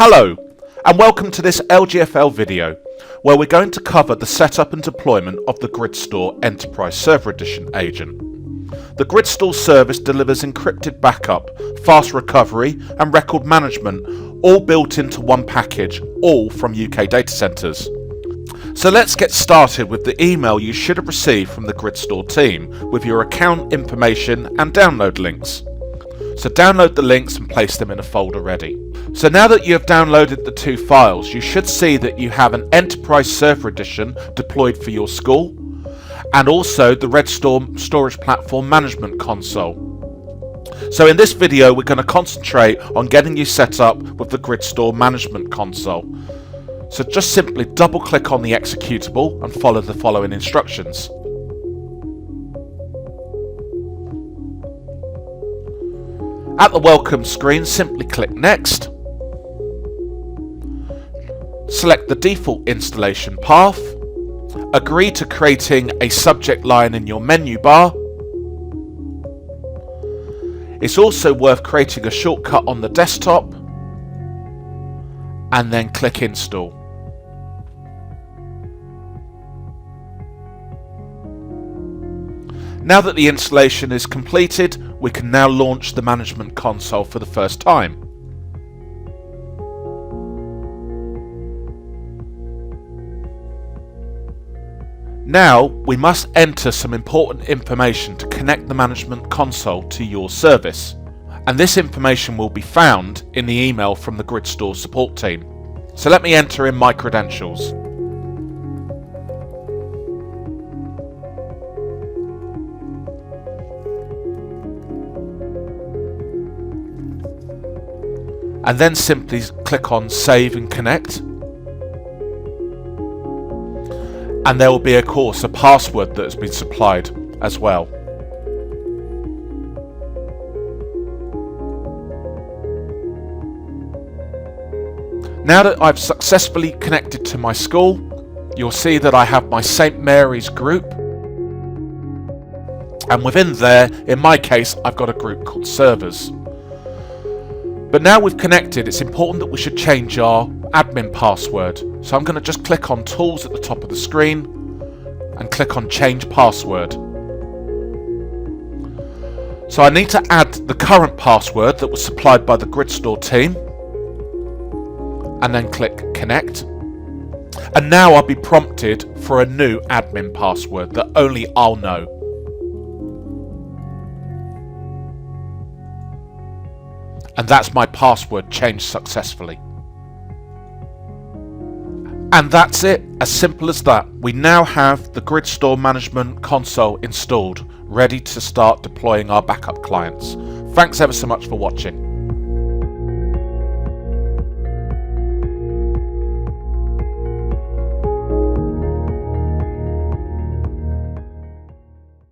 Hello, and welcome to this LGFL video, where we're going to cover the setup and deployment of the GridStore Enterprise Server Edition agent. The GridStore service delivers encrypted backup, fast recovery, and record management, all built into one package, all from UK data centers. So let's get started with the email you should have received from the GridStore team with your account information and download links. So download the links and place them in a folder ready. So now that you have downloaded the two files, you should see that you have an Enterprise Server Edition deployed for your school, and also the GridStore Storage Platform Management Console. So in this video, we're going to concentrate on getting you set up with the GridStore Management Console. So just simply double click on the executable and follow the following instructions. At the welcome screen, simply click Next. Select the default installation path. Agree to creating a subject line in your menu bar. It's also worth creating a shortcut on the desktop and then click Install. Now that the installation is completed, we can now launch the management console for the first time. Now we must enter some important information to connect the management console to your service, and this information will be found in the email from the GridStore support team. So let me enter in my credentials. And then simply click on Save and Connect. And there will be, of course, a password that has been supplied as well. Now that I've successfully connected to my school, you'll see that I have my St. Mary's group. And within there, in my case, I've got a group called Servers. But now we've connected, it's important that we should change our admin password. So I'm going to just click on Tools at the top of the screen and click on Change Password. So I need to add the current password that was supplied by the GridStore team and then click Connect. And now I'll be prompted for a new admin password that only I'll know. And that's my password changed successfully. And that's it, as simple as that. We now have the GridStore Management Console installed, ready to start deploying our backup clients. Thanks ever so much for watching.